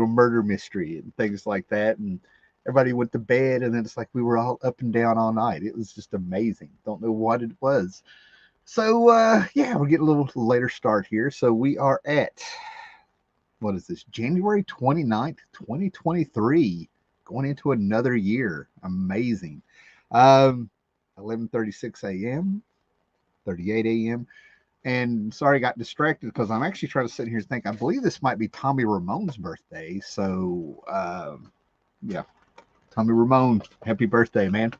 murder mystery and things like that. And everybody went to bed, and then it's like we were all up and down all night. It was just amazing. Don't know what it was. So yeah, we're getting a little later start here. So we are at, what is this, January 29th, 2023, going into another year. Amazing. Um 11:36 a.m., 38 a.m. And sorry, I got distracted because I'm actually trying to sit here and think. I believe this might be Tommy Ramone's birthday. So, yeah, Tommy Ramone, happy birthday, man.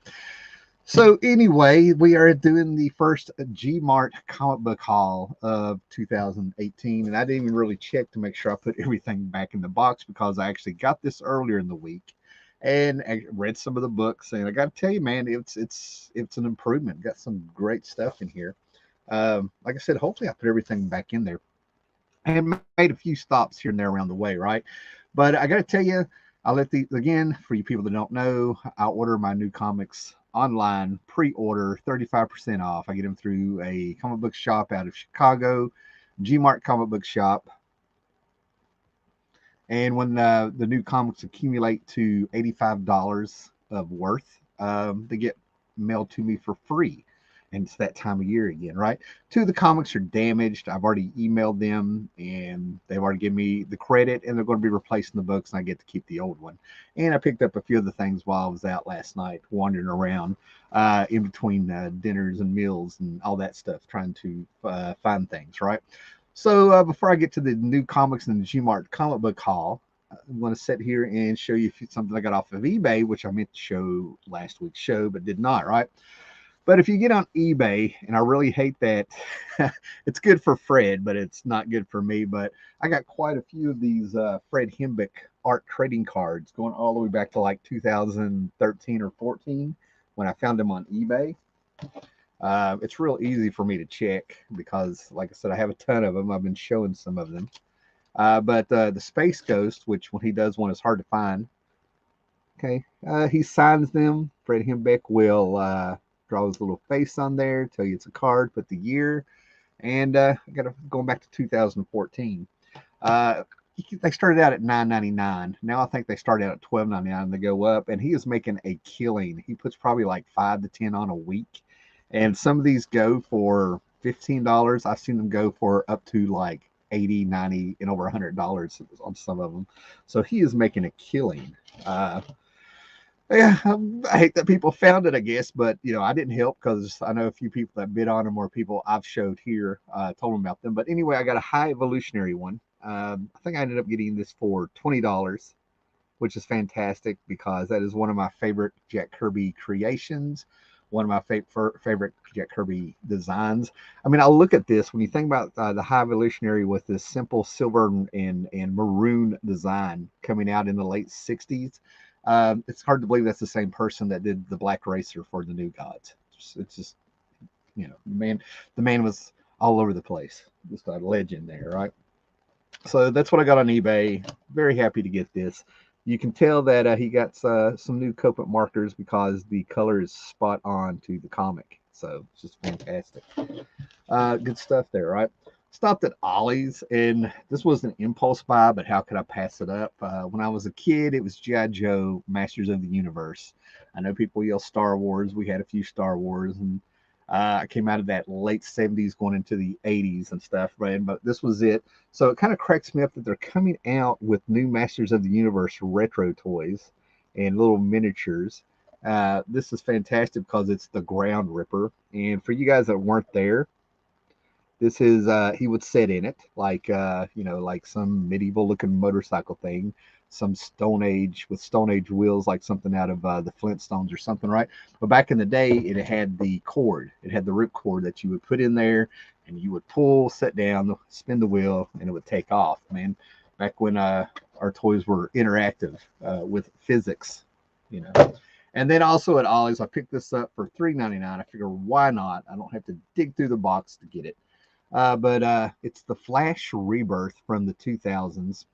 So, anyway, we are doing the first G Mart comic book haul of 2018. And I didn't even really check to make sure I put everything back in the box because I actually got this earlier in the week and I read some of the books. And I got to tell you, man, it's an improvement. Got some great stuff in here. Like I said, hopefully I put everything back in there. I had made a few stops here and there around the way, right? But I got to tell you, I'll let the again for you people that don't know, I order my new comics online, pre-order, 35% off. I get them through a comic book shop out of Chicago, Gmart comic book shop. And when the new comics accumulate to $85 of worth, they get mailed to me for free. And it's that time of year again, right? Two of the comics are damaged. I've already emailed them and they've already given me the credit and they're going to be replacing the books and I get to keep the old one. And I picked up a few of the things while I was out last night, wandering around in between dinners and meals and all that stuff, trying to find things, right? So before I get to the new comics in the Gmart comic book haul, I'm going to sit here and show you something I got off of eBay, which I meant to show last week's show, but did not, right? But if you get on eBay, and I really hate that, it's good for Fred, but it's not good for me. But I got quite a few of these Fred Hembeck art trading cards going all the way back to like 2013 or 14 when I found them on eBay. It's real easy for me to check because, like I said, I have a ton of them. I've been showing some of them. But the Space Ghost, which when he does one is hard to find, okay, he signs them. Fred Hembeck will draw his little face on there, tell you it's a card, put the year, and I got going back to 2014. Uh, they started out at $9.99. Now I think they started out at $12.99. They go up, and he is making a killing. He puts probably like 5 to 10 on a week, and some of these go for $15. I've seen them go for up to like 80, 90, and over $100 on some of them. So he is making a killing. Yeah, I hate that people found it, I guess, but I didn't help because I know a few people that bid on them or people I've showed here, told them about them. But anyway, I got a high evolutionary one. I think I ended up getting this for $20, which is fantastic because that is one of my favorite Jack Kirby creations, one of my favorite Jack Kirby designs. I mean, I'll look at this when you think about the high evolutionary with this simple silver and maroon design coming out in the late 60s. It's hard to believe that's the same person that did the Black Racer for the New Gods. It's just, the man was all over the place. Just a legend there, right? So that's what I got on eBay. Very happy to get this. You can tell that he got some new Copic markers because the color is spot on to the comic. So it's just fantastic. Good stuff there, right? Stopped at Ollie's, and this was an impulse buy, but how could I pass it up? When I was a kid, it was G.I. Joe, Masters of the Universe. I know people yell Star Wars. We had a few Star Wars, and I came out of that late 70s going into the 80s and stuff, right? But this was it. So it kind of cracks me up that they're coming out with new Masters of the Universe retro toys and little miniatures. This is fantastic because it's the Ground Ripper. And for you guys that weren't there, this is he would sit in it like some medieval looking motorcycle thing, some Stone Age with Stone Age wheels, like something out of the Flintstones or something, right? But back in the day, it had the cord. It had the rip cord that you would put in there, and you would pull, sit down, spin the wheel, and it would take off. Man, back when our toys were interactive with physics, you know. And then also at Ollie's, I picked this up for $3.99. I figure why not? I don't have to dig through the box to get it. But it's the Flash Rebirth from the 2000s.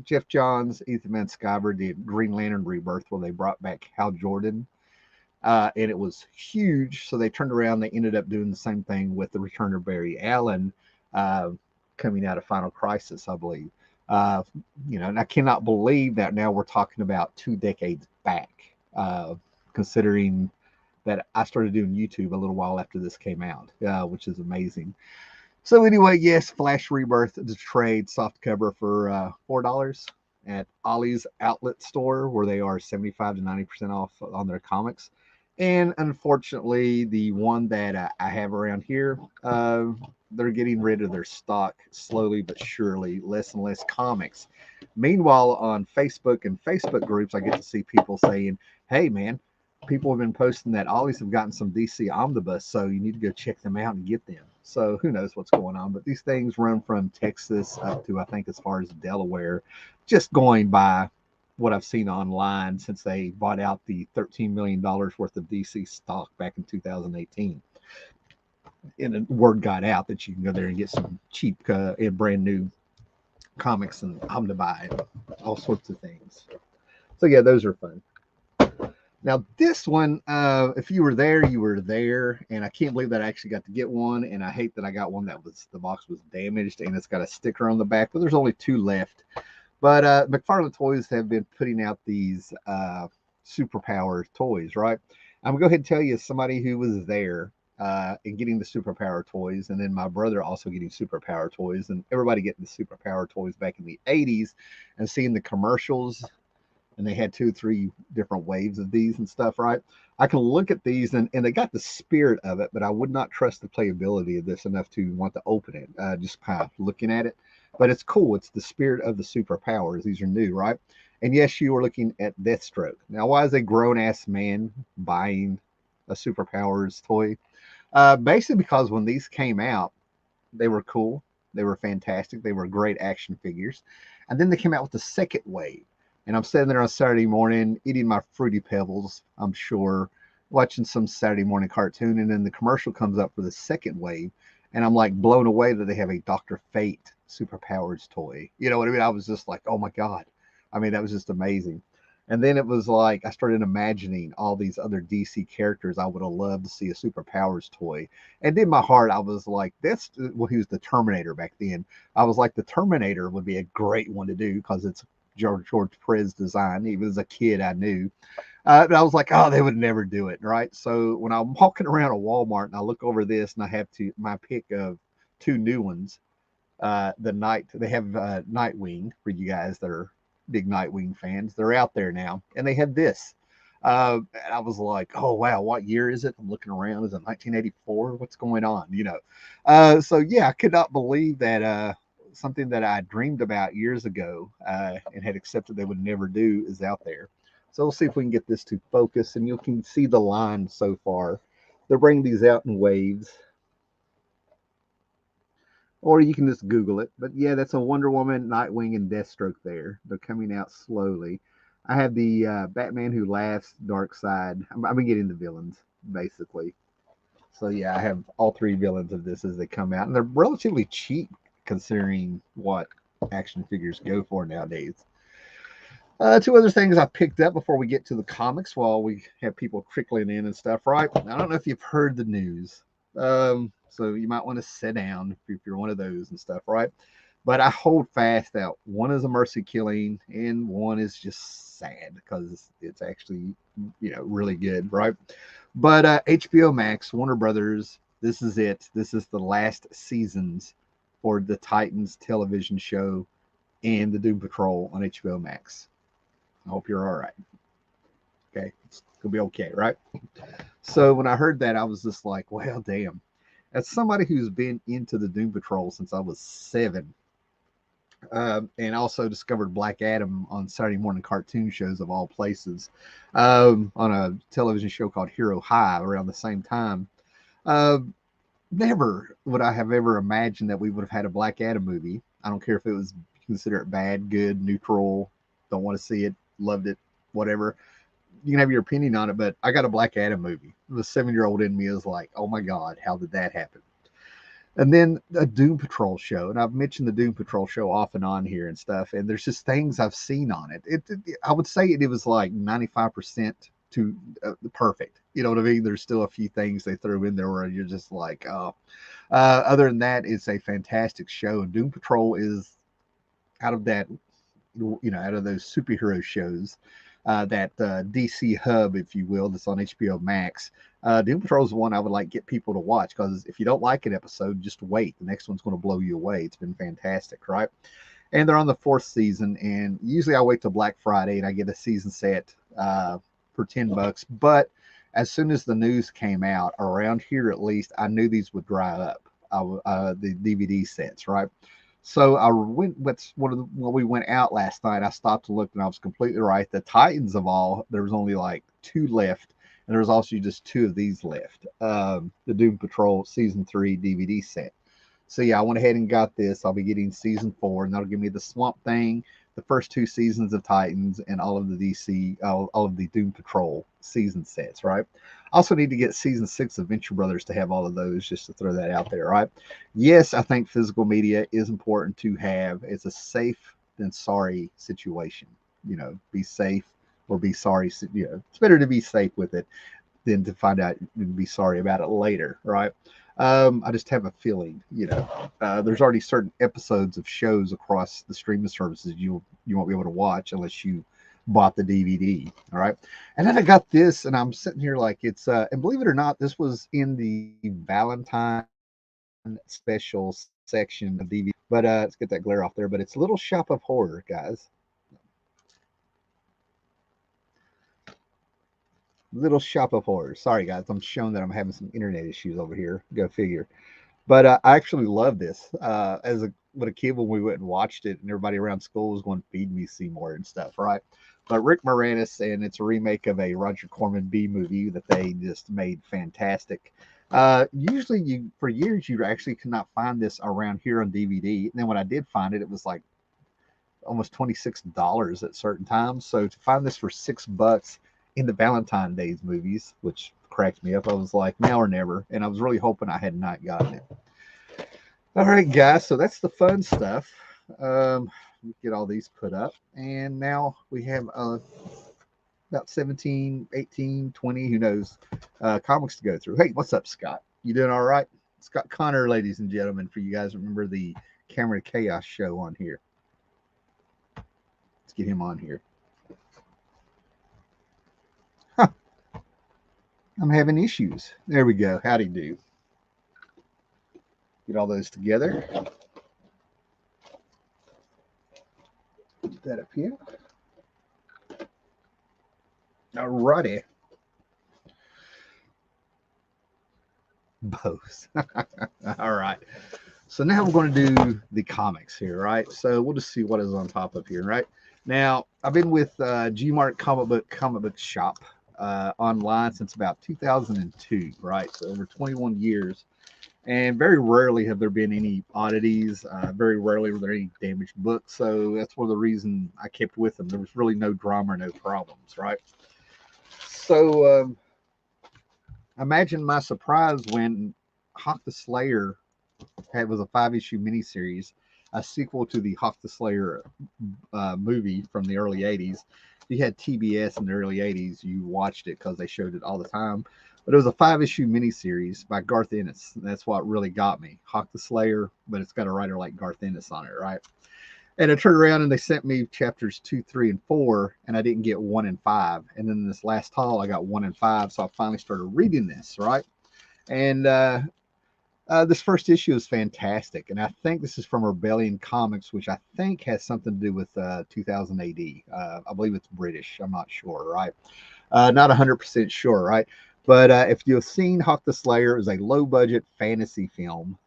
Jeff Johns, Ethan Van Sciver did Green Lantern Rebirth, where they brought back Hal Jordan, and it was huge. So they turned around. They ended up doing the same thing with the return of Barry Allen, uh, coming out of Final Crisis, I believe. Uh, and I cannot believe that now we're talking about 2 decades back, considering that I started doing YouTube a little while after this came out, which is amazing. So anyway, yes, Flash Rebirth, the trade soft cover for $4 at Ollie's outlet store, where they are 75 to 90% off on their comics. And unfortunately, the one that I have around here, they're getting rid of their stock slowly but surely, less and less comics. Meanwhile, on Facebook and Facebook groups, I get to see people saying, hey, man, people have been posting that Ollie's have gotten some DC omnibus, so you need to go check them out and get them. So who knows what's going on? But these things run from Texas up to, I think, as far as Delaware, just going by what I've seen online since they bought out the $13 million worth of DC stock back in 2018. And the word got out that you can go there and get some cheap and brand new comics and omnibuy and all sorts of things. So yeah, those are fun. Now this one, if you were there, you were there, and I can't believe that I actually got to get one. And I hate that I got one that was the box was damaged and it's got a sticker on the back, but there's only 2 left. But McFarlane Toys have been putting out these superpower toys, right? I'm gonna go ahead and tell you, as somebody who was there and getting the superpower toys, and then my brother also getting superpower toys, and everybody getting the superpower toys back in the 80s, and seeing the commercials, and they had 2 3 different waves of these and stuff, right? I can look at these and they got the spirit of it, but I would not trust the playability of this enough to want to open it, just kind of looking at it. But it's cool. It's the spirit of the superpowers. These are new, right? And yes, you are looking at Deathstroke. Now, why is a grown ass man buying a superpowers toy? Basically, because when these came out, they were cool. They were fantastic. They were great action figures. And then they came out with the second wave. And I'm sitting there on Saturday morning eating my Fruity Pebbles, I'm sure, watching some Saturday morning cartoon. And then the commercial comes up for the second wave. And I'm like blown away that they have a Dr. Fate superpowers toy. You know what I mean? I was just like, oh my God. I mean, that was just amazing. And then it was like I started imagining all these other DC characters I would have loved to see a superpowers toy. And in my heart, I was like, that's well, he was the Terminator back then. I was like, the Terminator would be a great one to do because it's George Perez design. Even as a kid, I knew. But I was like, oh, they would never do it, right? So when I'm walking around a Walmart and I look over this and I have my pick of 2 new ones, they have Nightwing for you guys that are big Nightwing fans. They're out there now, and they had this. And I was like, oh wow, what year is it? I'm looking around. Is it 1984? What's going on? So yeah, I could not believe that something that I dreamed about years ago and had accepted they would never do is out there. So we'll see if we can get this to focus, and you can see the line so far. They're bringing these out in waves, or you can just Google it. But yeah, that's a Wonder Woman, Nightwing, and Deathstroke there. They're coming out slowly. I have the Batman Who Laughs, Dark Side. I've been getting the villains, basically. So yeah, I have all 3 villains of this as they come out. And they're relatively cheap considering what action figures go for nowadays. 2 other things I picked up before we get to the comics while we have people trickling in and stuff, right? I don't know if you've heard the news. So you might want to sit down if you're one of those and stuff, right? But I hold fast that one is a mercy killing and one is just sad because it's actually, really good, right? But HBO Max, Warner Brothers, this is it. This is the last seasons for the Titans television show and the Doom Patrol on HBO Max. I hope you're all right. Okay, it's gonna be okay, right? So when I heard that, I was just like, well, damn. As somebody who's been into the Doom Patrol since I was 7, and also discovered Black Adam on Saturday morning cartoon shows of all places, on a television show called Hero High around the same time. Uh, Never would I have ever imagined that we would have had a Black Adam movie. I don't care if it was considered bad, good, neutral, don't want to see it, loved it, whatever. You can have your opinion on it, but I got a Black Adam movie. The 7-year-old in me is like, oh my God, how did that happen? And then a Doom Patrol show, and I've mentioned the Doom Patrol show off and on here and stuff, and there's just things I've seen on it. I would say it was like 95% to perfect. You know what I mean? There's still a few things they threw in there where you're just like, oh. Other than that, it's a fantastic show. And Doom Patrol is out of that, out of those superhero shows, that DC hub, if you will, that's on HBO Max. Doom Patrol is one I would like get people to watch, because if you don't like an episode, just wait. The next one's going to blow you away. It's been fantastic, right? And they're on the fourth season. And usually I wait till Black Friday and I get a season set for $10. But as soon as the news came out around here, at least, I knew these would dry up. The DVD sets, right? So I went with when we went out last night. I stopped and looked, and I was completely right. The Titans of all, there was only like two left, and there was also just two of these left. The Doom Patrol season 3 DVD set. So yeah, I went ahead and got this. I'll be getting season 4, and that'll give me the Swamp Thing, the first two seasons of Titans, and all of the DC, all of the Doom Patrol season sets, right? Also need to get season 6 of Venture Brothers to have all of those, just to throw that out there, right? Yes, I think physical media is important to have. It's a safe than sorry situation. Be safe or be sorry. It's better to be safe with it than to find out and be sorry about it later, right? I just have a feeling, there's already certain episodes of shows across the streaming services you won't be able to watch unless you bought the DVD. All right. And then I got this, and I'm sitting here like it's, and believe it or not, this was in the Valentine special section of DVD. But let's get that glare off there. But it's Little Shop of Horror, guys. Little Shop of Horror. Sorry, guys. I'm showing that I'm having some internet issues over here. Go figure. But I actually love this. As a kid, when we went and watched it, and everybody around school was going to feed me Seymour and stuff, right? But Rick Moranis, and it's a remake of a Roger Corman B movie that they just made fantastic. Usually, for years you actually could not find this around here on DVD. And then when I did find it, it was like almost $26 at certain times. So to find this for $6 in the Valentine Days movies, which cracked me up, I was like, now or never. And I was really hoping I had not gotten it. All right, guys. So that's the fun stuff. Get all these put up. And now we have about 17, 18, 20, who knows, comics to go through. Hey, what's up, Scott? You doing all right? Scott Connor, ladies and gentlemen, for you guys remember the Camera Chaos show on here. Let's get him on here. Huh. I'm having issues. There we go. Howdy do. Get all those together. Put that up here. Alrighty. Both. All right. So now we're going to do the comics here, right? So we'll just see what is on top of here, right? Now, I've been with G-Mart comic book shop online since about 2002, right? So over 21 years. And very rarely have there been any oddities. Very rarely were there any damaged books. So that's one of the reasons I kept with them. There was really no drama or no problems, right? So imagine my surprise when Hawk the Slayer was a 5-issue miniseries, a sequel to the Hawk the Slayer movie from the early 80s. If you had TBS in the early 80s, you watched it because they showed it all the time. But it was a 5-issue miniseries by Garth Ennis. That's what really got me. Hawk the Slayer, but it's got a writer like Garth Ennis on it, right? And I turned around and they sent me chapters 2, 3, and 4, and I didn't get 1 and 5. And then this last haul, I got 1 and 5. So I finally started reading this, right? And this first issue is fantastic. And I think this is from Rebellion Comics, which I think has something to do with 2000 AD. I believe it's British. I'm not sure, right? Not 100% sure, right? But if you've seen Hawk the Slayer, it was a low-budget fantasy film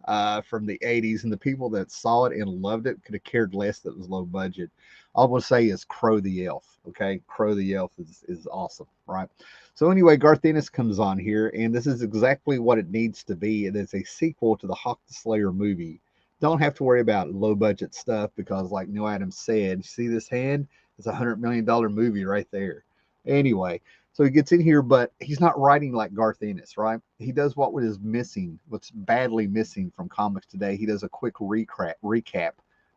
from the 80s, and the people that saw it and loved it could have cared less that it was low budget. All I'm going to say is Crow the Elf, okay? Crow the Elf is awesome, right? So anyway, Garth Ennis comes on here, and this is exactly what it needs to be. It is a sequel to the Hawk the Slayer movie. Don't have to worry about low-budget stuff because, like Neil Adams said, see this hand? It's a $100 million movie right there. Anyway, so he gets in here, but he's not writing like Garth Ennis, right? He does what is missing, what's badly missing from comics today. He does a quick recap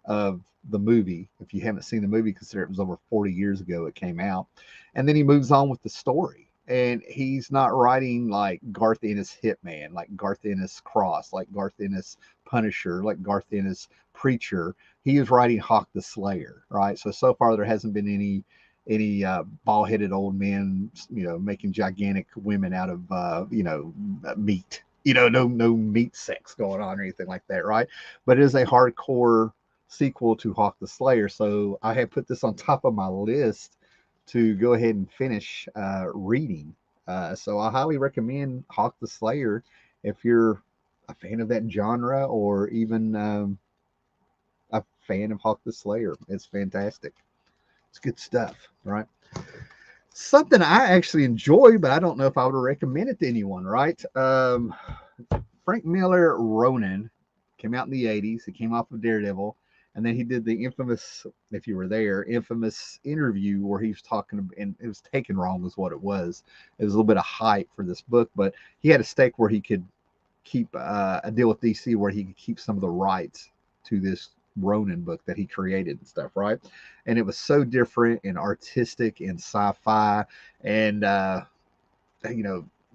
of the movie. If you haven't seen the movie, consider it was over 40 years ago it came out. And then he moves on with the story. And he's not writing like Garth Ennis Hitman, like Garth Ennis Cross, like Garth Ennis Punisher, like Garth Ennis, Preacher. He is writing Hawk the Slayer, right? So far there hasn't been any bald-headed old men, making gigantic women out of meat. No meat sex going on or anything like that, right? But it is a hardcore sequel to Hawk the Slayer, so I have put this on top of my list to go ahead and finish reading. So I highly recommend Hawk the Slayer if you're a fan of that genre, or even a fan of Hawk the Slayer. It's fantastic. It's good stuff, right? Something I actually enjoy, but I don't know if I would recommend it to anyone, right? Frank Miller Ronin came out in the 80s. He came off of Daredevil. And then he did the infamous, if you were there, infamous interview where he was talking, and it was taken wrong is what it was. It was a little bit of hype for this book, but he had a stake where he could keep a deal with DC where he could keep some of the rights to this Ronin book that he created and stuff, right? And it was so different and artistic and sci-fi and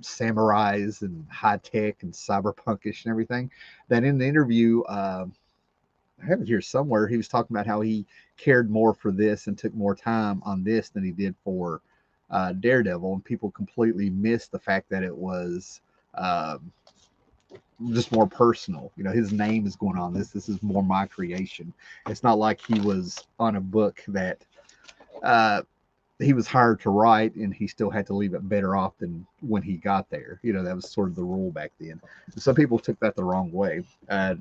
samurais and high tech and cyberpunkish and everything, that in the interview, I have it here somewhere, he was talking about how he cared more for this and took more time on this than he did for Daredevil, and people completely missed the fact that it was just more personal. His name is going on this. This is more my creation. It's not like he was on a book that he was hired to write and he still had to leave it better off than when he got there. That was sort of the rule back then. Some people took that the wrong way.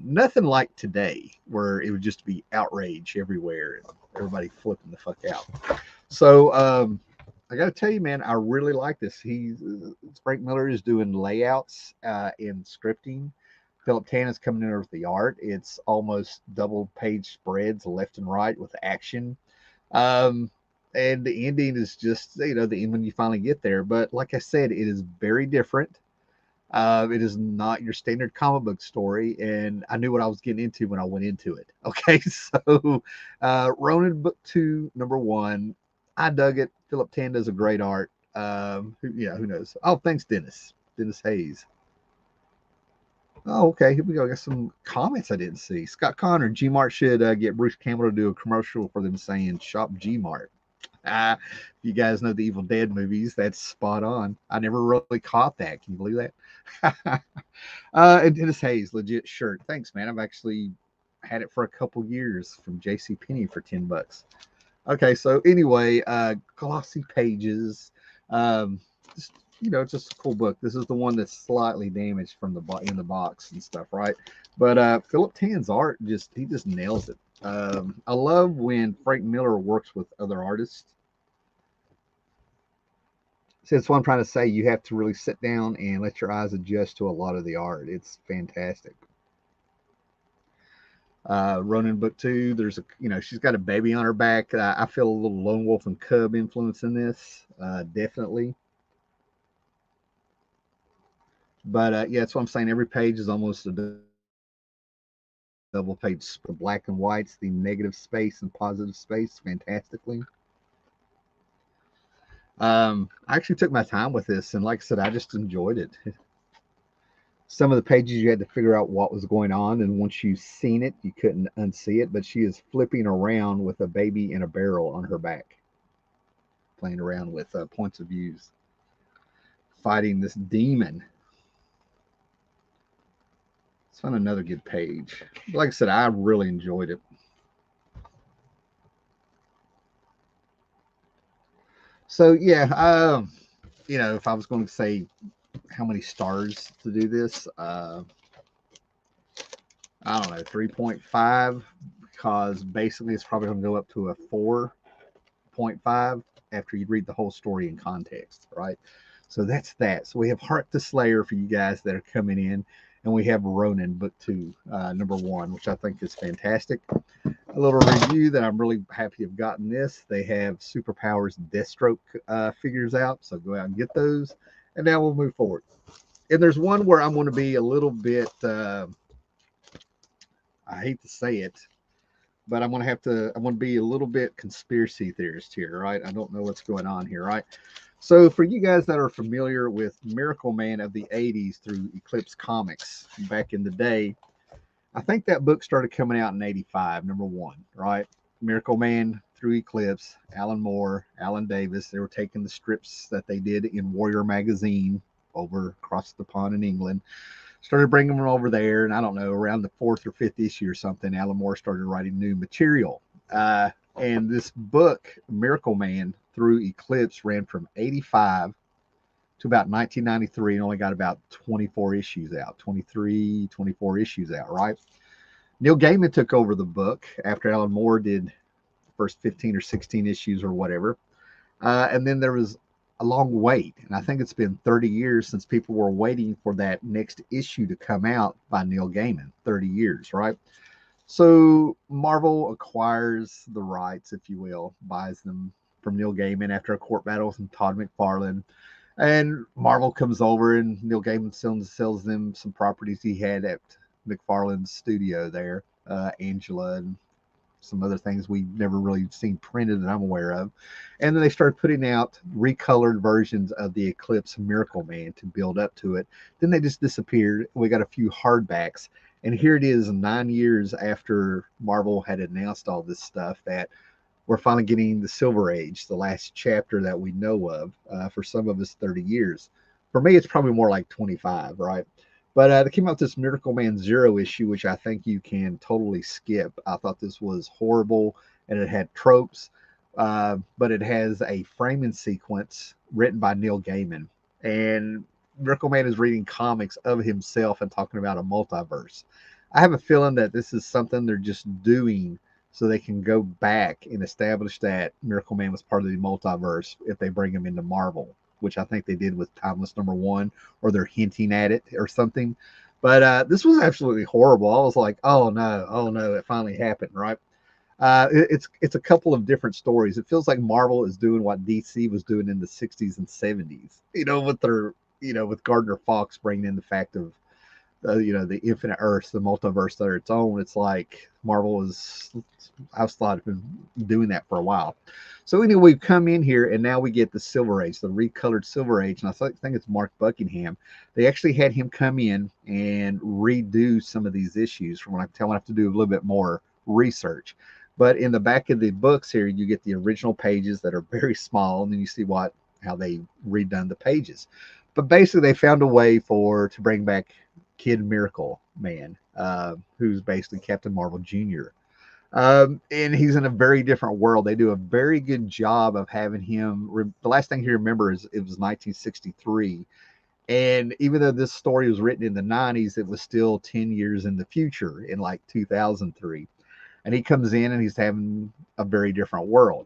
Nothing like today where it would just be outrage everywhere and everybody flipping the fuck out. So I got to tell you, man, I really like this. Frank Miller is doing layouts and scripting. Philip Tan is coming in with the art. It's almost double page spreads left and right with action. And the ending is just, the end when you finally get there. But like I said, it is very different. It is not your standard comic book story. And I knew what I was getting into when I went into it. Okay, so Ronin Book 2, number 1. I dug it. Philip Tan does a great art. Who knows? Oh, thanks, Dennis Hayes. Oh, okay. Here we go. I got some comments I didn't see. Scott Connor, G-Mart should get Bruce Campbell to do a commercial for them saying shop G-Mart. If you guys know the Evil Dead movies, that's spot on. I never really caught that. Can you believe that? And Dennis Hayes, legit shirt. Thanks, man. I've actually had it for a couple years from JCPenney for $10. Okay, so anyway, glossy pages. It's just a cool book. This is the one that's slightly damaged from in the box and stuff, right? But Philip Tan's art he just nails it. I love when Frank Miller works with other artists. So that's what I'm trying to say. You have to really sit down and let your eyes adjust to a lot of the art. It's fantastic. Ronin Book 2, there's she's got a baby on her back. I feel a little Lone Wolf and Cub influence in this, definitely. But yeah, that's what I'm saying. Every page is almost a double page. The black and whites, the negative space and positive space, fantastically. I actually took my time with this, and like I said, I just enjoyed it. Some of the pages you had to figure out what was going on, and once you've seen it, you couldn't unsee it. But she is flipping around with a baby in a barrel on her back, playing around with points of views, fighting this demon. Let's find another good page. Like I said, I really enjoyed it. So yeah, if I was going to say how many stars to do this, I don't know, 3.5, because basically it's probably going to go up to a 4.5 after you read the whole story in context, right? So that's that. So we have Heart the Slayer for you guys that are coming in, and we have Ronin Book 2, number 1, which I think is fantastic. A little review that I'm really happy to have gotten this. They have Superpowers Deathstroke figures out, so go out and get those. And now we'll move forward. And there's one where I'm going to be a little bit, I hate to say it, but I'm going to be a little bit conspiracy theorist here, right? I don't know what's going on here, right? So for you guys that are familiar with Miracle Man of the 80s through Eclipse Comics back in the day, I think that book started coming out in '85, #1, right? Miracle Man through Eclipse, Alan Moore, Alan Davis. They were taking the strips that they did in Warrior magazine over across the pond in England, started bringing them over there, and I don't know, around the fourth or fifth issue or something, Alan Moore started writing new material. And this book, Miracle Man through Eclipse, ran from '85 to about 1993 and only got about 24 issues out, 23, 24 issues out, right? Neil Gaiman took over the book after Alan Moore did the first 15 or 16 issues or whatever. And then there was a long wait. And I think it's been 30 years since people were waiting for that next issue to come out by Neil Gaiman. 30 years, right? So Marvel acquires the rights, if you will, buys them from Neil Gaiman after a court battle with Todd McFarlane. And Marvel comes over and Neil Gaiman sells them some properties he had at McFarlane's studio there, Angela and some other things we've never really seen printed that I'm aware of. And then they started putting out recolored versions of the Eclipse Miracle Man to build up to it. Then they just disappeared. We got a few hardbacks. And here it is 9 years after Marvel had announced all this stuff that we're finally getting the Silver Age, the last chapter that we know of. For some of us, 30 years. For me, it's probably more like 25, right? But they came out with this Miracle Man Zero issue, which I think you can totally skip. I thought this was horrible, and it had tropes, but it has a framing sequence written by Neil Gaiman. And Miracle Man is reading comics of himself and talking about a multiverse. I have a feeling that this is something they're just doing so they can go back and establish that Miracle Man was part of the multiverse if they bring him into Marvel, which I think they did with Timeless #1, or they're hinting at it or something. But this was absolutely horrible. I was like, oh no, it finally happened, right? It's a couple of different stories. It feels like Marvel is doing what DC was doing in the '60s and '70s, with their, with Gardner Fox bringing in the fact of the infinite Earths, the multiverse that are its own. It's like Marvel is, I've thought, been doing that for a while. So anyway, we come in here and now we get the Silver Age, the recolored Silver Age, and I think it's Mark Buckingham. They actually had him come in and redo some of these issues. From what I can tell, I have to do a little bit more research. But in the back of the books here, you get the original pages that are very small, and then you see how they redone the pages. But basically, they found a way to bring back Kid Miracle Man, who's basically Captain Marvel Jr. And he's in a very different world. They do a very good job of having him. The last thing he remembers it was 1963. And even though this story was written in the '90s, it was still 10 years in the future in like 2003. And he comes in and he's having a very different world.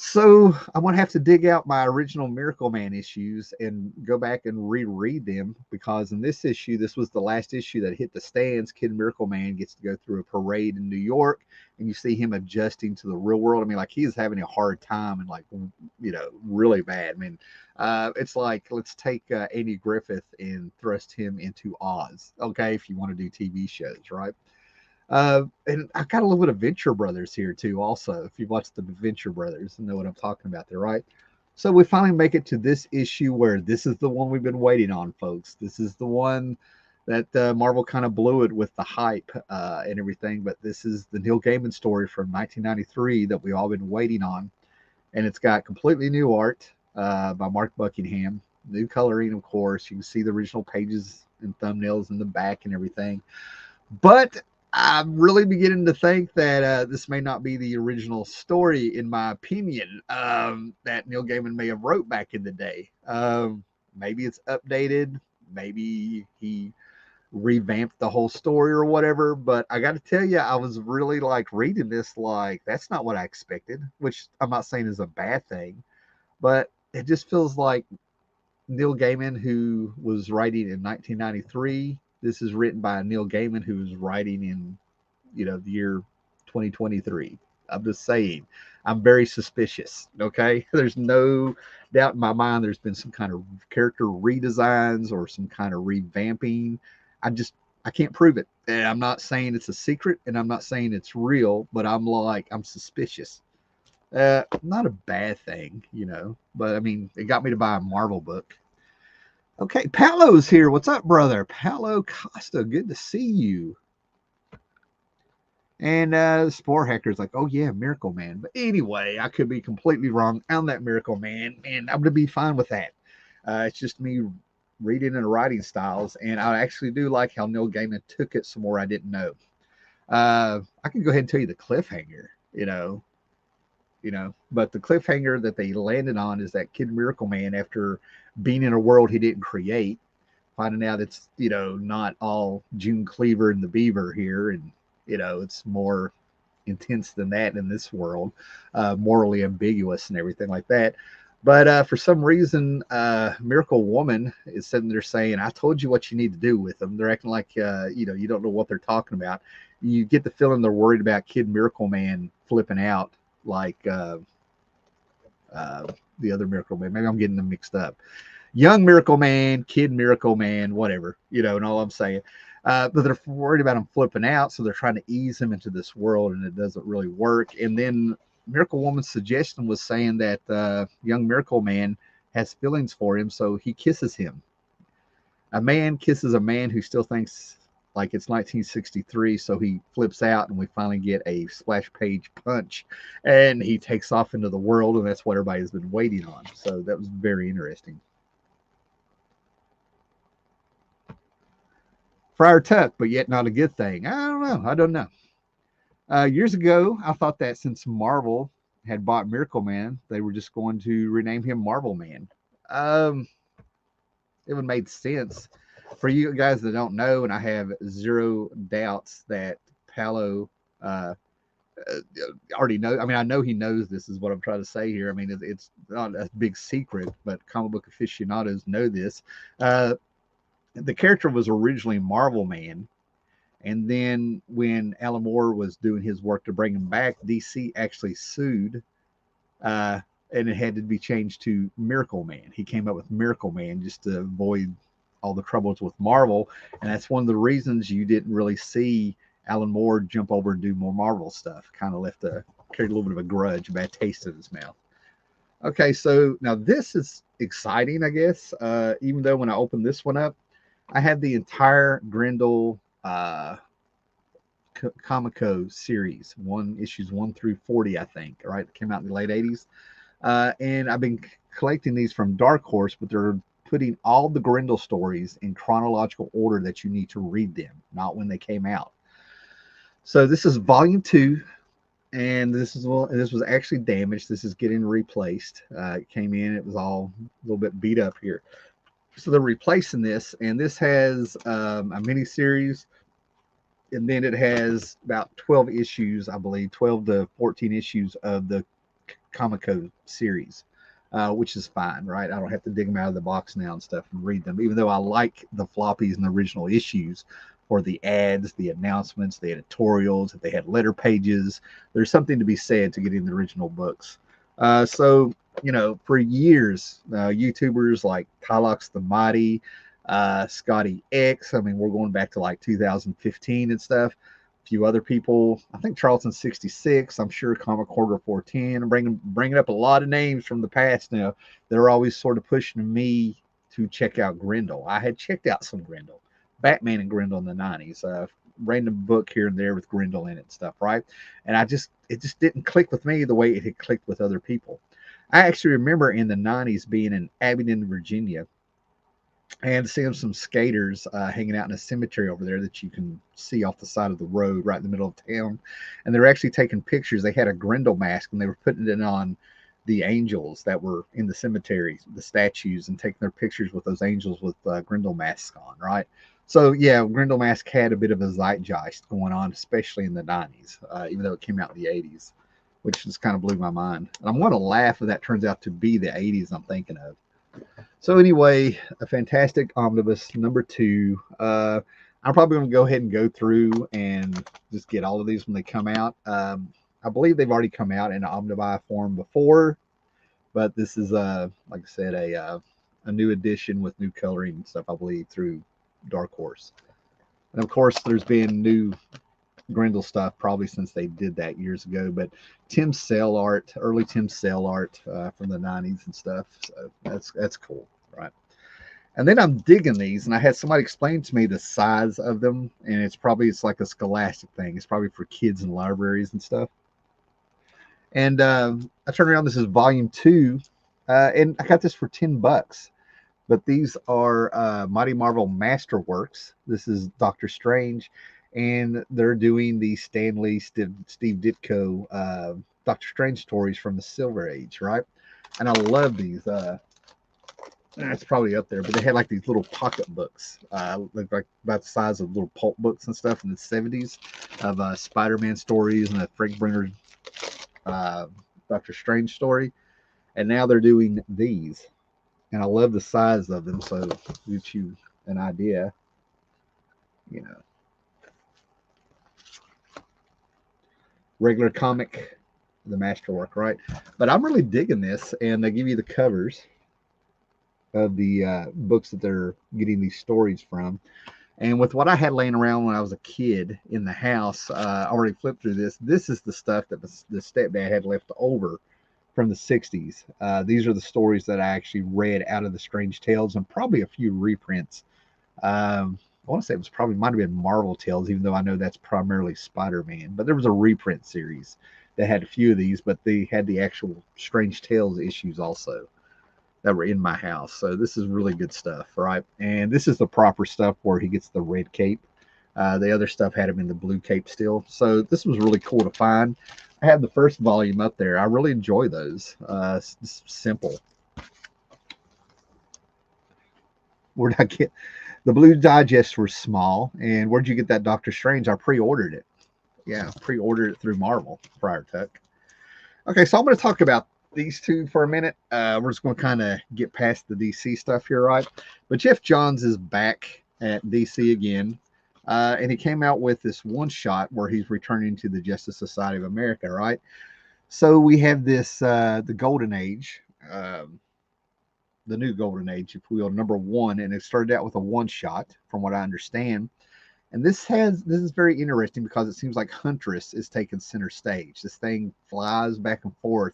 So I'm going to have to dig out my original Miracle Man issues and go back and reread them, because in this issue, this was the last issue that hit the stands. Kid Miracle Man gets to go through a parade in New York, and you see him adjusting to the real world. I mean, like, he's having a hard time and, like, really bad. I mean, it's like, let's take Andy Griffith and thrust him into Oz, okay, if you want to do TV shows, right? And I got a little bit of Venture Brothers here too. Also, if you've watched the Venture Brothers, you know what I'm talking about there, right? So we finally make it to this issue where this is the one we've been waiting on, folks. This is the one that Marvel kind of blew it with the hype and everything. But this is the Neil Gaiman story from 1993 that we've all been waiting on, and it's got completely new art by Mark Buckingham, new coloring, of course. You can see the original pages and thumbnails in the back and everything, but I'm really beginning to think that this may not be the original story, in my opinion, that Neil Gaiman may have wrote back in the day. Maybe it's updated. Maybe he revamped the whole story or whatever. But I got to tell you, I was really like reading this like, that's not what I expected, which I'm not saying is a bad thing. But it just feels like Neil Gaiman, who was writing in 1993. This is written by Neil Gaiman, who was writing in, the year 2023. I'm just saying, I'm very suspicious. Okay, there's no doubt in my mind. There's been some kind of character redesigns or some kind of revamping. I can't prove it. And I'm not saying it's a secret, and I'm not saying it's real, but I'm suspicious. Not a bad thing, but I mean, it got me to buy a Marvel book. Okay, Paolo's here. What's up, brother? Paolo Costa, good to see you. And Spore Hacker's like, oh yeah, Miracle Man. But anyway, I could be completely wrong on that Miracle Man, and I'm gonna be fine with that. It's just me reading and writing styles, and I actually do like how Neil Gaiman took it somewhere I didn't know. I can go ahead and tell you the cliffhanger, but the cliffhanger that they landed on is that Kid Miracle Man, after being in a world he didn't create, finding out it's not all June Cleaver and the Beaver here, and it's more intense than that in this world, morally ambiguous and everything like that. But for some reason, Miracle Woman is sitting there saying, I told you what you need to do with them. They're acting like, you don't know what they're talking about. You get the feeling they're worried about Kid Miracle Man flipping out like the other Miracle Man. Maybe I'm getting them mixed up. Young Miracle Man, Kid Miracle Man, whatever, and all I'm saying. But they're worried about him flipping out, so they're trying to ease him into this world, and it doesn't really work. And then Miracle Woman's suggestion was saying that young Miracle Man has feelings for him, so he kisses him. A man kisses a man who still thinks like it's 1963, so he flips out, and we finally get a splash page punch, and he takes off into the world, and that's what everybody's been waiting on. So that was very interesting. Friar Tuck, but yet not a good thing. I don't know. Years ago, I thought that since Marvel had bought Miracle Man, they were just going to rename him Marvel Man. Um, it would have made sense. For you guys that don't know, and I have zero doubts that Paolo already knows. I mean, I know he knows this is what I'm trying to say here. I mean, it's not a big secret, but comic book aficionados know this. The character was originally Marvel Man, and then when Alan Moore was doing his work to bring him back, DC actually sued, and it had to be changed to Miracle Man. He came up with Miracle Man just to avoid all the troubles with Marvel, and that's one of the reasons you didn't really see Alan Moore jump over and do more Marvel stuff. Kind of carried a little bit of a grudge, a bad taste in his mouth. Okay, so now this is exciting, I guess. Even though when I opened this one up, I had the entire Grendel Comico series, issues 1 through 40, I think. Right, it came out in the late '80s, and I've been collecting these from Dark Horse, but they're putting all the Grendel stories in chronological order that you need to read them, not when they came out. So this is volume 2, and this was actually damaged. This is getting replaced. It came in, it was all a little bit beat up here. So they're replacing this, and this has a mini series, and then it has about 12 issues, I believe, 12 to 14 issues of the Comico series, which is fine, right? I don't have to dig them out of the box now and stuff and read them, even though I like the floppies and the original issues for the ads, the announcements, the editorials. If they had letter pages, there's something to be said to getting the original books. So, for years, YouTubers like Tylox the Mighty, Scotty X, I mean, we're going back to like 2015 and stuff. A few other people, I think Charlton 66, I'm sure Comic Quarter 410. I'm bringing up a lot of names from the past now. They're always sort of pushing me to check out Grendel. I had checked out some Grendel, Batman and Grendel in the 90s. Random book here and there with Grendel in it and stuff, right? And it just didn't click with me the way it had clicked with other people. I actually remember in the 90s being in Abingdon, Virginia, and seeing some skaters hanging out in a cemetery over there that you can see off the side of the road right in the middle of town. And they were actually taking pictures. They had a Grendel mask, and they were putting it on the angels that were in the cemetery, the statues, and taking their pictures with those angels with Grendel masks on, right? So, yeah, Grendel mask had a bit of a zeitgeist going on, especially in the 90s, even though it came out in the 80s, which just kind of blew my mind. And I'm going to laugh if that turns out to be the 80s I'm thinking of. So anyway, a fantastic omnibus number 2. I'm probably going to go ahead and go through and just get all of these when they come out. I believe they've already come out in omnibus form before, but this is like I said, a new edition with new coloring and stuff, I believe, through Dark Horse. And of course, there's been new Grendel stuff probably since they did that years ago, but Tim Sale art, early Tim Sale art from the 90s and stuff. So that's cool, right? And then I'm digging these, and I had somebody explain to me the size of them, and it's like a scholastic thing. It's probably for kids in libraries and stuff. And I turned around. This is volume two, and I got this for $10. But these are Mighty Marvel Masterworks. This is Doctor Strange, and they're doing the Steve Ditko Doctor Strange stories from the Silver Age, right? And I love these. It's probably up there, but they had like these little pocket books, like about the size of little pulp books and stuff in the 70s of Spider-Man stories and a Frank Brenner uh, Doctor Strange story. And now they're doing these. And I love the size of them, so gives you an idea, you know. Regular comic, the masterwork, right? But I'm really digging this, and they give you the covers of the books that they're getting these stories from. And with what I had laying around when I was a kid in the house, I already flipped through this. This is the stuff that the stepdad had left over from the 60s. These are the stories that I actually read out of the Strange Tales and probably a few reprints. I want to say it was probably might have been Marvel Tales, even though I know that's primarily Spider-Man. But there was a reprint series that had a few of these, but they had the actual Strange Tales issues also that were in my house. So this is really good stuff, right? And this is the proper stuff where he gets the red cape. The other stuff had him in the blue cape still. So this was really cool to find. I had the first volume up there. I really enjoy those. It's simple. Where'd I get the blue digests were small? And where'd you get that Doctor Strange? I pre-ordered it. Yeah, pre-ordered it through Marvel, Friar Tuck. Okay, so I'm going to talk about these two for a minute. We're just going to kind of get past the DC stuff here, right? But Jeff Johns is back at DC again. And he came out with this one shot where he's returning to the Justice Society of America, right? So we have this, the Golden Age, the new Golden Age, if you will, number one. And it started out with a one shot, from what I understand. And this is very interesting because it seems like Huntress is taking center stage. This thing flies back and forth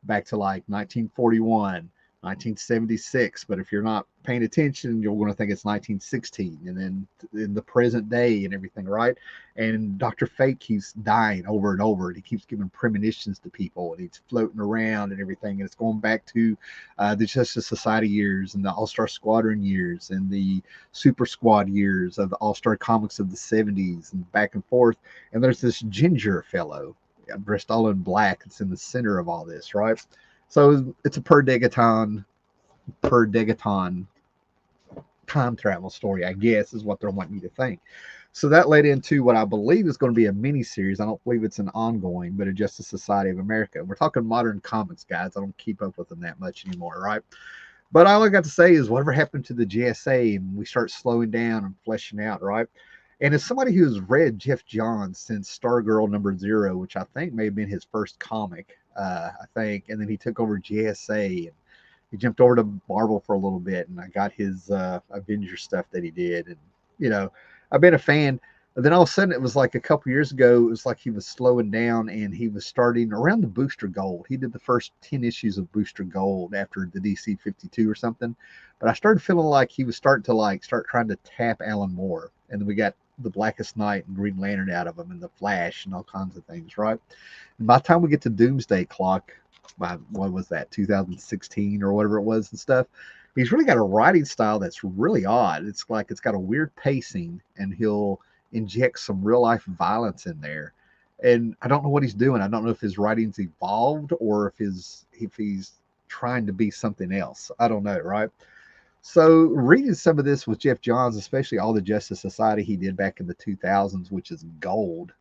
back to like 1941, 1976. But if you're not paying attention, you're going to think it's 1916 and then in the present day and everything, right? And Dr. Fate keeps dying over and over, and he keeps giving premonitions to people, and he's floating around and everything. And it's going back to the Justice Society years and the All-Star Squadron years and the Super Squad years of the All-Star Comics of the 70s and back and forth. And there's this ginger fellow dressed all in black. It's in the center of all this, right? So it's a per degaton time travel story, I guess, is what they're wanting you to think. So that led into what I believe is going to be a mini series. I don't believe it's an ongoing, but a Justice Society of America. We're talking modern comics, guys. I don't keep up with them that much anymore, right? But all I got to say is whatever happened to the JSA, and we start slowing down and fleshing out, right? And as somebody who's read Jeff Johns since Stargirl #0, which I think may have been his first comic, I think, and then he took over JSA, and he jumped over to Marvel for a little bit, and I got his Avengers stuff that he did, and I've been a fan. But then all of a sudden, it was like a couple years ago, it was like he was slowing down, and he was starting around the Booster Gold. He did the first 10 issues of Booster Gold after the DC 52 or something. But I started feeling like he was starting to start trying to tap Alan Moore, and then we got the Blackest Night and Green Lantern out of him, and the Flash and all kinds of things, right? And by the time we get to Doomsday Clock, by what was that, 2016 or whatever it was and stuff, he's really got a writing style that's really odd. It's like it's got a weird pacing, and he'll inject some real life violence in there. And I don't know what he's doing. I don't know if his writing's evolved or if he's trying to be something else. I don't know, right? So reading some of this with Jeff Johns, especially all the Justice Society he did back in the 2000s, which is gold,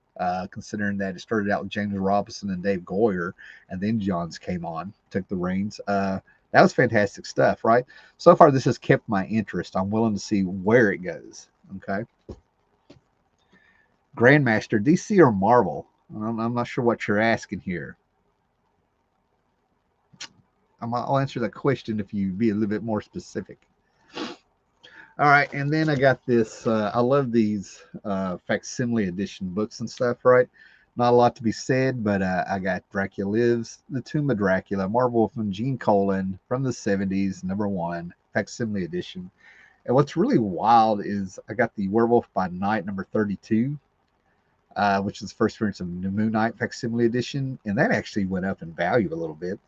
considering that it started out with James Robinson and Dave Goyer, and then Johns came on, took the reins. That was fantastic stuff, right? So far, this has kept my interest. I'm willing to see where it goes. Okay. Grandmaster, DC or Marvel? I'm not sure what you're asking here. I'll answer that question if you be a little bit more specific. All right, and then I got this. I love these facsimile edition books and stuff, right? Not a lot to be said, but I got Dracula Lives, The Tomb of Dracula, Marvel from Gene Colan from the 70s, #1, facsimile edition. And what's really wild is I got the Werewolf by Night number 32, which is the first appearance of the Moon Knight facsimile edition, and that actually went up in value a little bit,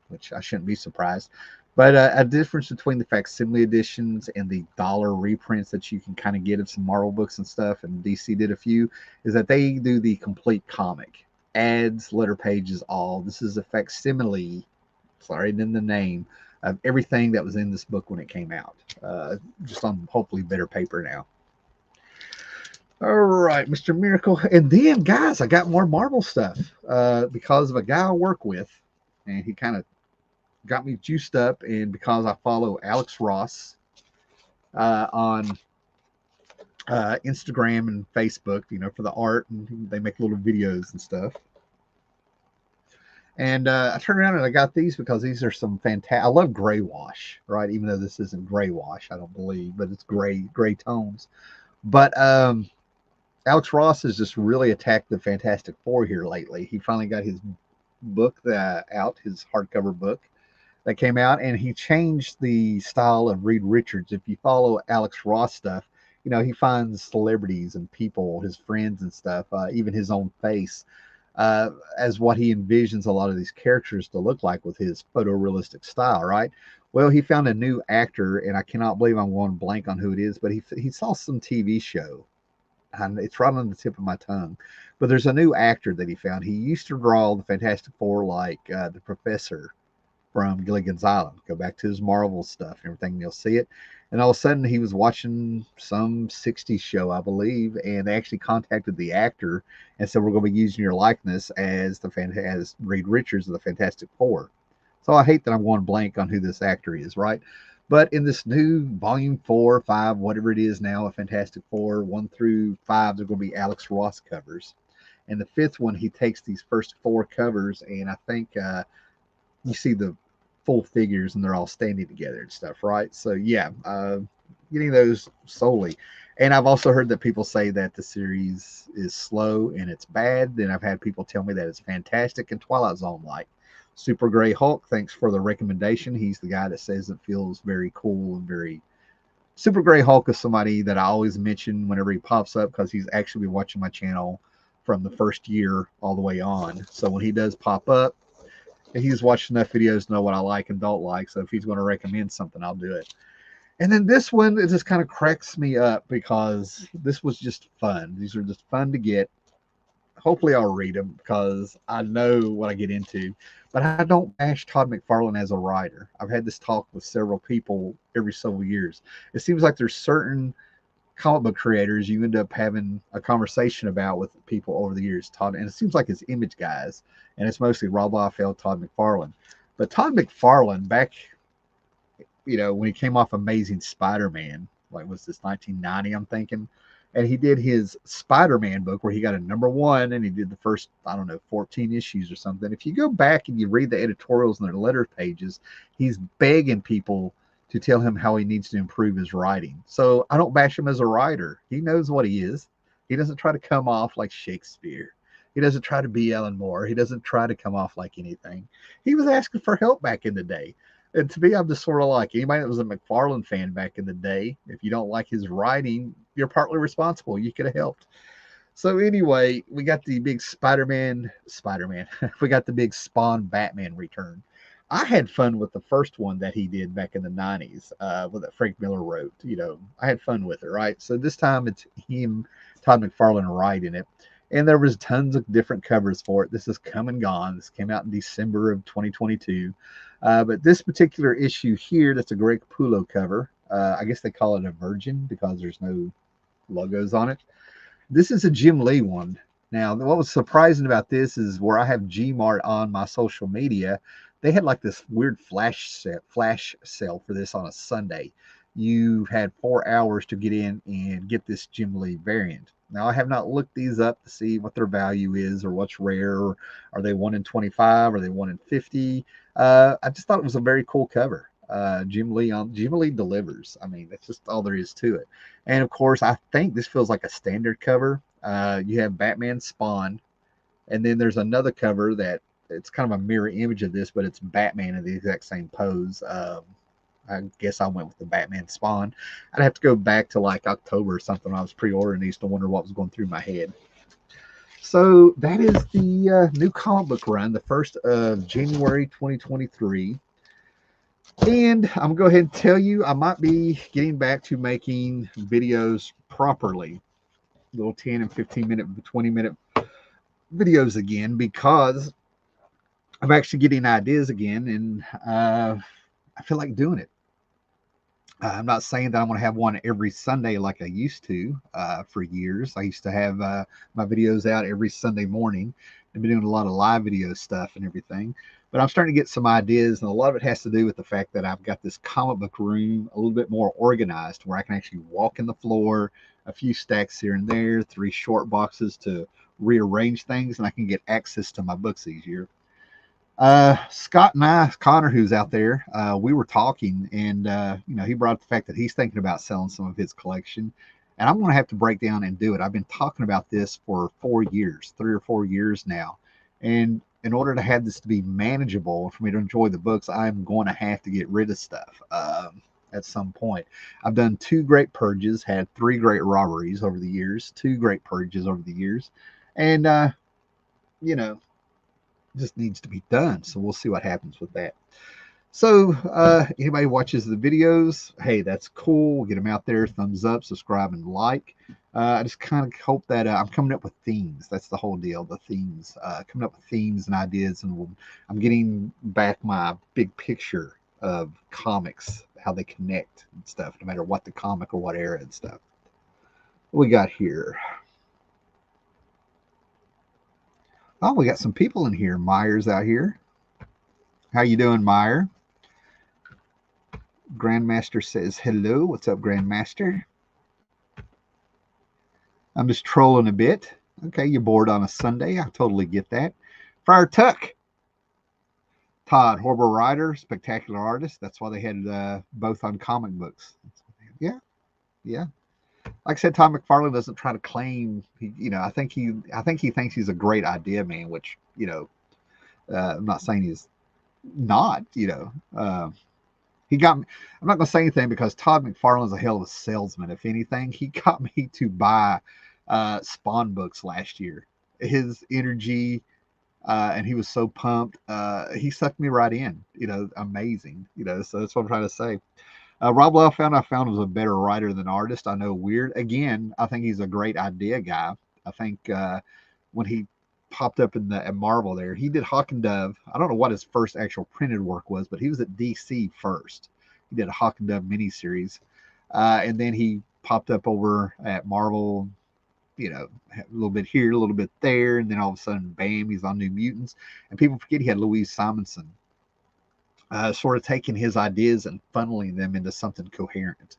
which I shouldn't be surprised. But a difference between the facsimile editions and the dollar reprints that you can kind of get of some Marvel books and stuff, and DC did a few, is that they do the complete comic, ads, letter pages, all. This is a facsimile, sorry, in the name, of everything that was in this book when it came out, just on hopefully better paper now. All right, Mr. Miracle. And then, guys, I got more Marvel stuff because of a guy I work with, and he kind of got me juiced up. And because I follow Alex Ross on Instagram and Facebook, for the art, and they make little videos and stuff. And I turned around and I got these because these are some fantastic. I love gray wash, right? Even though this isn't gray wash, I don't believe, but it's gray tones. But Alex Ross has just really attacked the Fantastic Four here lately. He finally got his book out, his hardcover book that came out, and he changed the style of Reed Richards. If you follow Alex Ross stuff, he finds celebrities and people, his friends and stuff, even his own face, as what he envisions a lot of these characters to look like with his photorealistic style, right? Well, he found a new actor, and I cannot believe I'm going blank on who it is, but he saw some TV show, and it's right on the tip of my tongue. But there's a new actor that he found. He used to draw the Fantastic Four like the Professor from Gilligan's Island. Go back to his Marvel stuff and everything, and you'll see it. And all of a sudden, he was watching some 60s show, I believe, and they actually contacted the actor and said, "We're going to be using your likeness as as Reed Richards of the Fantastic Four." So I hate that I'm going blank on who this actor is, right? But in this new volume 4, 5, whatever it is now, a Fantastic Four, 1 through 5, they're going to be Alex Ross covers. And the 5th one, he takes these first 4 covers, and I think you see the full figures and they're all standing together and stuff, right? So yeah, getting those solely. And I've also heard that people say that the series is slow and it's bad. Then I've had people tell me that it's fantastic and Twilight Zone like. Super Gray Hulk, thanks for the recommendation. He's the guy that says it feels very cool and very. Super Gray Hulk is somebody that I always mention whenever he pops up because he's actually been watching my channel from the first year all the way on. So when he does pop up, he's watched enough videos to know what I like and don't like. So if he's going to recommend something, I'll do it. And then this one, it just kind of cracks me up because this was just fun. These are just fun to get. Hopefully I'll read them because I know what I get into. But I don't bash Todd McFarlane as a writer. I've had this talk with several people every several years. It seems like there's certain comic book creators you end up having a conversation about with people over the years. Todd, and it seems like it's Image guys, and it's mostly Rob Liefeld, Todd McFarlane. But Todd McFarlane, back, when he came off Amazing Spider-Man, like was this 1990, I'm thinking, and he did his Spider-Man book where he got a #1, and he did the first, I don't know, 14 issues or something. If you go back and you read the editorials and their letter pages, he's begging people to tell him how he needs to improve his writing. So I don't bash him as a writer. He knows what he is. He doesn't try to come off like Shakespeare. He doesn't try to be Alan Moore. He doesn't try to come off like anything. He was asking for help back in the day. And to me, I'm just sort of like anybody that was a McFarlane fan back in the day. If you don't like his writing, you're partly responsible. You could have helped. So anyway, we got the big Spider-Man. We got the big Spawn Batman return. I had fun with the first one that he did back in the 90s, with that Frank Miller wrote. I had fun with it, right? So this time it's him, Todd McFarlane, writing it. And there was tons of different covers for it. This is Come and Gone. This came out in December of 2022. But this particular issue here, that's a Greg Pulo cover. I guess they call it a Virgin because there's no logos on it. This is a Jim Lee one. Now, what was surprising about this is where I have Gmart on my social media, they had like this weird flash sale for this on a Sunday. You had 4 hours to get in and get this Jim Lee variant. Now, I have not looked these up to see what their value is or what's rare. Or are they 1 in 25? Are they 1 in 50? I just thought it was a very cool cover. Jim Lee delivers. I mean, that's just all there is to it. And of course, I think this feels like a standard cover. You have Batman Spawn, and then there's another cover that it's kind of a mirror image of this, but it's Batman in the exact same pose. I guess I went with the Batman Spawn. I'd have to go back to like October or something when I was pre-ordering these to wonder what was going through my head. So that is the new comic book run, the 1st of January 2023. And I'm going to go ahead and tell you, I might be getting back to making videos properly. Little 10 and 15 minute, 20-minute videos again, because I'm actually getting ideas again, and I feel like doing it. I'm not saying that I'm going to have one every Sunday like I used to for years. I used to have my videos out every Sunday morning. I've been doing a lot of live video stuff and everything. But I'm starting to get some ideas, and a lot of it has to do with the fact that I've got this comic book room a little bit more organized, where I can actually walk in the floor, a few stacks here and there, 3 short boxes to rearrange things, and I can get access to my books easier. Scott and I, Connor, who's out there, we were talking, and he brought up the fact that he's thinking about selling some of his collection, and I'm going to have to break down and do it. I've been talking about this for 4 years, 3 or 4 years now, and in order to have this to be manageable for me to enjoy the books, I'm going to have to get rid of stuff at some point. I've done 2 great purges, had 3 great robberies over the years, 2 great purges over the years, and just needs to be done. So we'll see what happens with that. So anybody watches the videos, hey, that's cool. Get them out there. Thumbs up, subscribe, and like. I just kind of hope that I'm coming up with themes. That's the whole deal, the themes. Coming up with themes and ideas, and I'm getting back my big picture of comics, how they connect and stuff, no matter what the comic or what era and stuff. What we got here? Oh, we got some people in here. Meyer's out here. How you doing, Meyer? Grandmaster says hello. What's up, Grandmaster? I'm just trolling a bit. Okay, you're bored on a Sunday. I totally get that. Friar Tuck. Todd, horrible writer, spectacular artist. That's why they had both on comic books. Yeah, yeah. Like I said, Todd McFarlane doesn't try to claim. I think he thinks he's a great idea man, which I'm not saying he's not. He got me. I'm not going to say anything because Todd McFarlane's a hell of a salesman. If anything, he got me to buy Spawn books last year. His energy, and he was so pumped. He sucked me right in. Amazing. So that's what I'm trying to say. Rob Lau I found was a better writer than artist. I know, weird. Again, I think he's a great idea guy. I think when he popped up at Marvel there, he did Hawk and Dove. I don't know what his first actual printed work was, but he was at DC first. He did a Hawk and Dove miniseries. And then he popped up over at Marvel, a little bit here, a little bit there. And then all of a sudden, bam, he's on New Mutants. And people forget he had Louise Simonson. Sort of taking his ideas and funneling them into something coherent.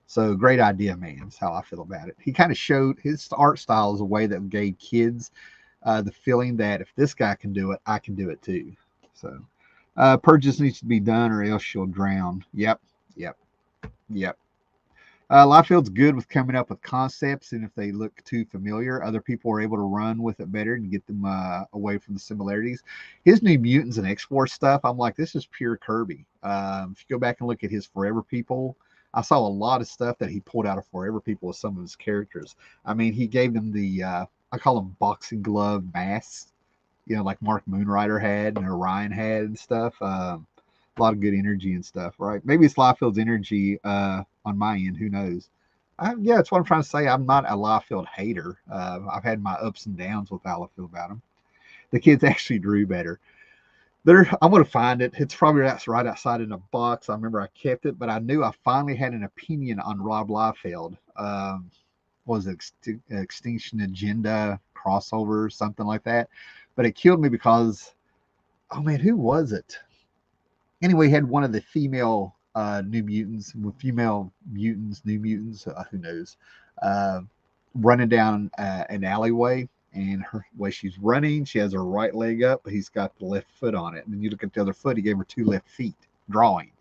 So great idea, man. That's how I feel about it. He kind of showed his art style as a way that gave kids the feeling that if this guy can do it, I can do it too. So purges needs to be done or else she'll drown. Yep. Liefeld's good with coming up with concepts, and if they look too familiar, other people are able to run with it better and get them away from the similarities. His New Mutants and X-Force stuff, I'm like, this is pure Kirby. If you go back and look at his Forever People, I saw a lot of stuff that he pulled out of Forever People with some of his characters. I mean, he gave them the, I call them boxing glove masks, like Mark Moonrider had and Orion had and stuff. A lot of good energy and stuff, right? Maybe it's Liefeld's energy on my end. Who knows? Yeah, that's what I'm trying to say. I'm not a Liefeld hater. I've had my ups and downs with how I feel about him. The kids actually drew better. I'm going to find it. It's probably right outside in a box. I remember I kept it, but I knew I finally had an opinion on Rob Liefeld. Was it Extinction Agenda crossover, something like that? But it killed me because, oh man, who was it? Anyway, he had one of the female New Mutants, New Mutants, who knows, running down an alleyway, and her way she's running, she has her right leg up, but he's got the left foot on it. And then you look at the other foot, he gave her 2 left feet, drawing.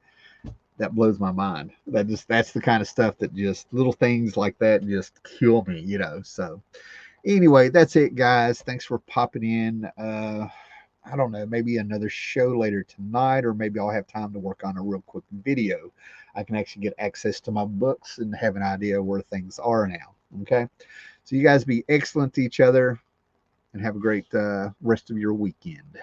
That blows my mind. That's the kind of stuff that just little things like that just kill me, So anyway, that's it, guys. Thanks for popping in. I don't know, maybe another show later tonight, or maybe I'll have time to work on a real quick video. I can actually get access to my books and have an idea where things are now. Okay. So you guys be excellent to each other and have a great rest of your weekend.